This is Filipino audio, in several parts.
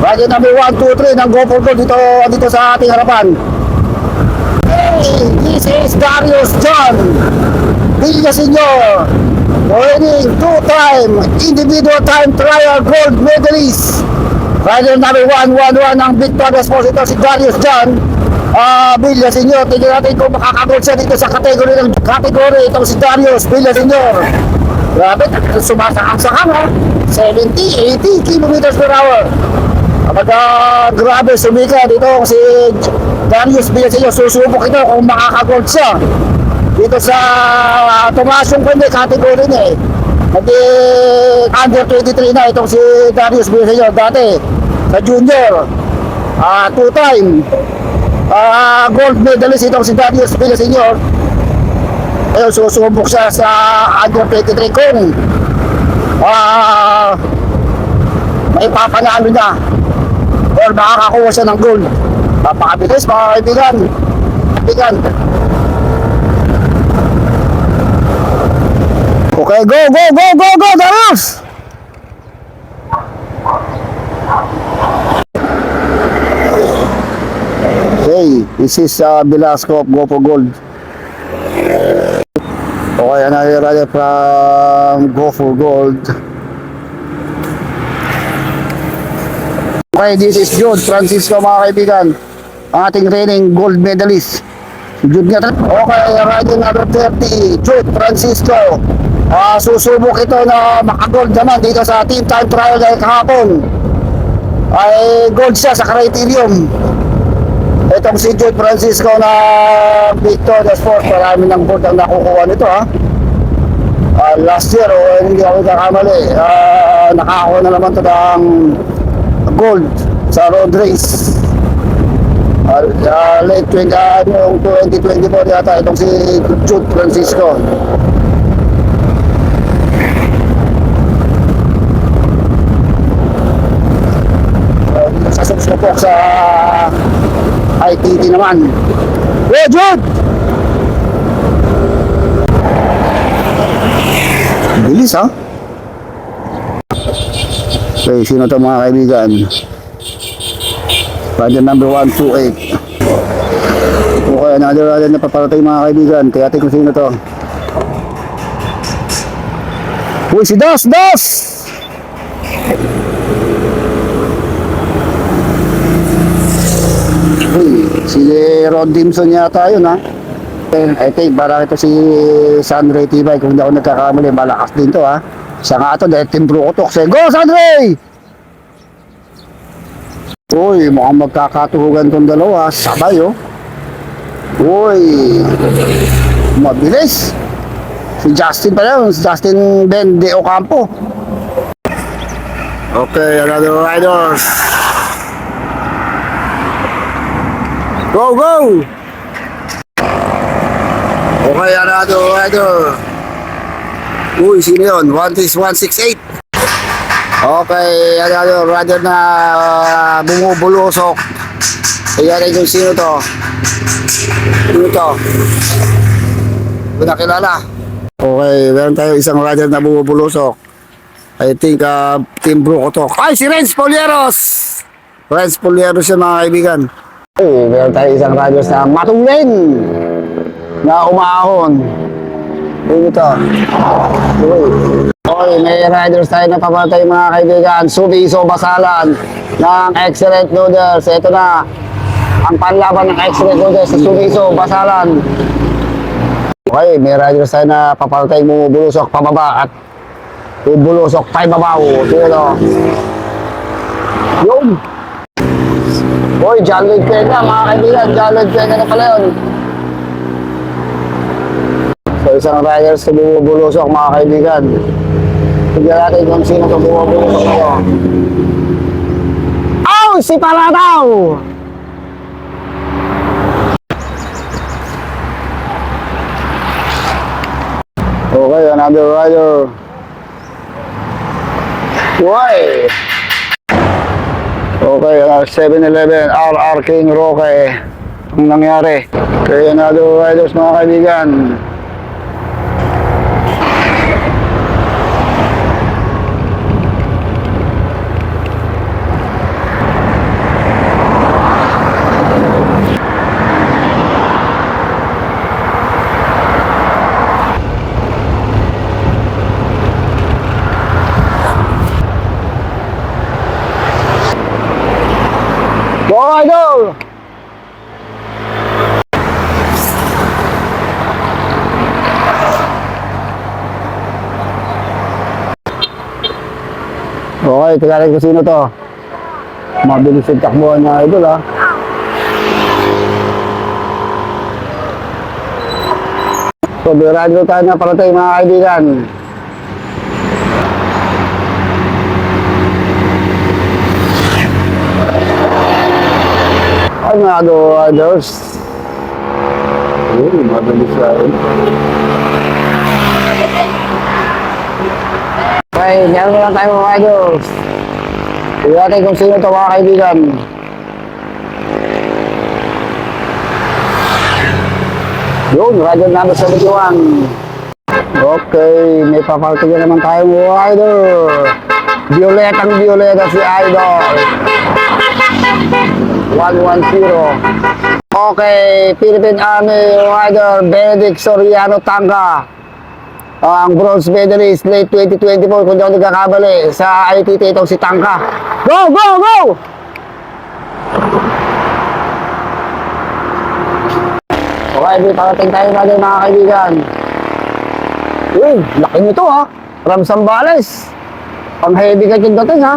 Rider number 1, 2, 3 ng Go for Gold dito sa ating harapan. Hey, this is Darius John Villaseñor, winning 2-time individual time trial gold medalist. Rider number 111 ng Victoria Sports. Ito si Darius John Villaseñor. Tingnan natin kung makakagold siya dito sa kategory itong si Darius Villaseñor. Grabe, sumasakang-sakang ha. 70, 80 kilometers per hour. Grabe, sumika dito si Darius Villaseñor. Susubok ito kung makakagold siya dito sa tumaas yung kategory niya eh. Under 23 na itong si Darius Villaseñor. Dati sa junior, 2-time gold medalist itong si Darius Villaseñor. Ayun, susubok siya sa under 23 kung may papanalo niya or makakakuha siya ng gold. Papakabilis mga kaibigan. Okay, go, Darius! Okay, this is Velasco of Go for Gold. Okay, another rider from Go for Gold. Okay, this is Jude Francisco mga kaibigan, ang ating reigning gold medalist. Jude nga. Okay, rider number 30, Jude Francisco. Susubok ito na makagold naman dito sa team time trial dahil kahapon ay gold siya sa criterium. Itong si Jude Francisco na Victoria Sports, marami ng gold ang nakukuha nito ha. Last year, hindi ako kakamali, nakakuha na naman ito ng gold sa road race. Late 2024 yata itong si Jude Francisco. Sasubok sa ITT naman. Hey Jude! Bilis ha? Okay, sino ito mga kaibigan? Rider number 128. Okay, another rider na paparatay mga kaibigan. Kaya tingnan kung sino to. Uy, si Das! Si Rod Dimson yata yun ha. I think parang ito si Sunray Tibay, kung hindi ako nagkakamali, malakas din to ha. Siya nga ito dahil timbro ko to. Go Sunray! Uy, mukhang magkakatuhugan tong dalawa. Sabay oh. Uy, mabilis. Si Justin pala yun, si Justin Ben De Ocampo. Okay, another riders. Go! Okay, another rider. Uy, sino yun? 168. Okay, another rider na bumubulusok. Ayan ay kung sino to. Sino to? Hindi na kilala. Okay, meron tayo isang rider na bumubulusok. I think Team Bruco to. Ay, si Renz Polieros! Renz Polieros siya mga kaibigan. Okay, meron tayo isang rider na matulin na umahon. Sino to? Okay, may riders tayo na pamatay mga kaibigan. Subiso Basalan ng Excellent Noodles. Ito na ang panlaban ng Excellent Noodles sa Subiso Basalan. Okay, may riders tayo na papamatay mo bulusok pababa at bulusok tayo babaw. Sino? Yun! Uy, John Lloyd Pena mga kaibigan. John Lloyd Pena na pala yun. So, isang riders na bumubulusok mga kaibigan. Tignan natin kung sino ito bumubulusok ito. Oh! Si Palataw! Okay, another rider. Why? Okay, 7-Eleven, RR King Roque. Ang nangyari. Okay, another riders mga kaibigan. Oh, idol! Okay, tignan ko sino to. Mabilis yung takbuhan na idol, ha. So, birado tayo na parating, mga kaibigan. Ano, others? Mabilis lang. Okay, meron na lang tayo mga idols. Tignan natin kung sino ito mga kaibigan. Yun, radyo number 71. Okay, may papaltigan naman tayo mga idol. Violetang Violeta si Idol. 110. Okay, Philippine Army Rider Benedict Soriano Tangka. Ang bronze medalist late 2024 kung di ako nagkakabali sa ITT itong si Tangka. Go, go, go! Okay, may parating tayo na din mga kaibigan. Uy, laki nito ha. From Zambales. Ang heavy ka dating ha.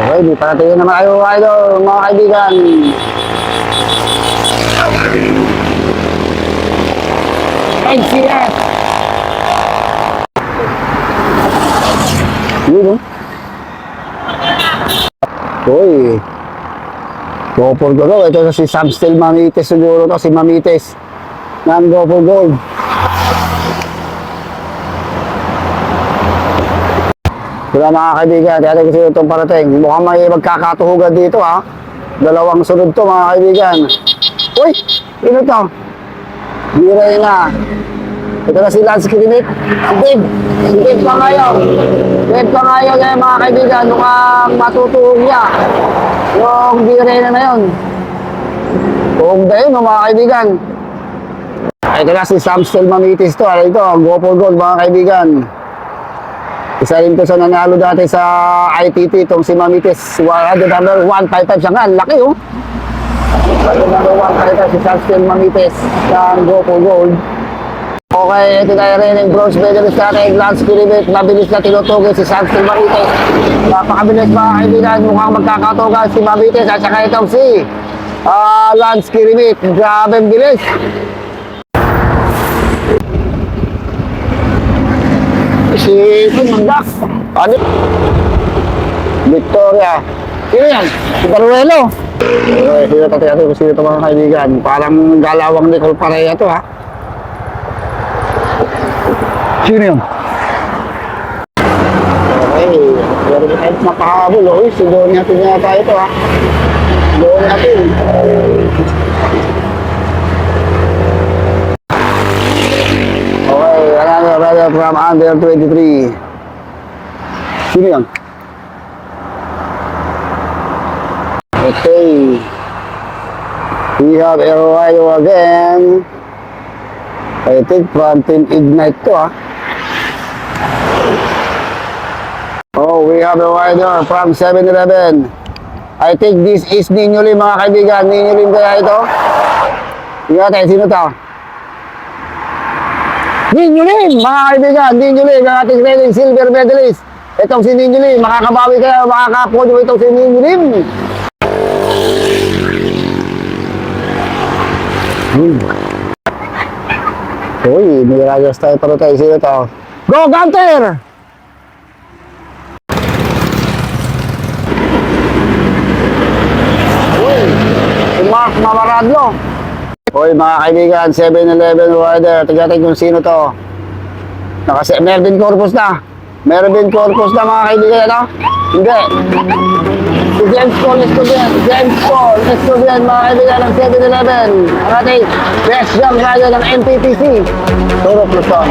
Okay, may parating naman tayo idol mga kaibigan. NCF! Yun, uy, go for gold. Ito si Samstel Mamites siguro to, si Mamites ng go for gold. Wala mga kaibigan, kaya kasi itong parating. Mukhang may magkakatuhugan dito ha. Dalawang sunod to mga kaibigan. Uy, ano to? Biray na. Ito na si Lance Kirimit. Si Dave. Si Dave pa ngayon. Dave pa ngayon eh, mga kaibigan. Mukhang matutuhog niya. Yung biray na yun. Tuhog na yun mga kaibigan. Ito na si Samstel Mamitis to. Ito, go for gold mga kaibigan. Isa rin to sa nanalo dati sa ITT. Itong si Mamitis. Number 155 siya nga. Laki oh. Number 155 si Samstel Mamitis ng go for gold. Okay, ito tayo rin yung bronze medalist natin, Lance Kirimit. Mabilis na tinutugin si Samstel Mamitis. Napakabilis mga kaibigan, mukhang magkakatugan si Mamitis at saka itong si Lance Kirimit. Grabe ang bilis. Si Mandak. Ano? Victoria. Sino yan? Si Baruelo. Okay, sino natin kung sino ito mga kaibigan. Parang galawang Nicole Pareha ito ha. Sino yun? Okay, pero kahit makahabol, okay, siguro natin yata ito ha. Siguro natin. Okay, another brother from under 23. Sino yun? Okay. We have Aeroyo again. I think from Team Ignite to ha. Oh, we have a rider from 7-Eleven. I think this is Ninyo Lim mga kaibigan. Ninyo Lim kaya ito? Tingnan natin, sino to? Ninyo Lim mga kaibigan. Ninyo Lim, ang ating reigning silver medalist. Itong si Ninyo Lim, makakabawi kaya, makakapodio itong si Ninyo Lim. Uy, may rayos tayo para tayo. Sino to? Go, Gunter! Uy, si Mark Mamaradlo. Uy, mga kaibigan, 7-Eleven rider. Tignan kung sino to. Mervin Corpus na. Mervin Corpus na mga kaibigan, ano? Hindi. Si James Paul Escobian. James Paul Escobian, mga kaibigan ng 7-Eleven. Ang ating best young rider ng NPTC. Turo Luzon.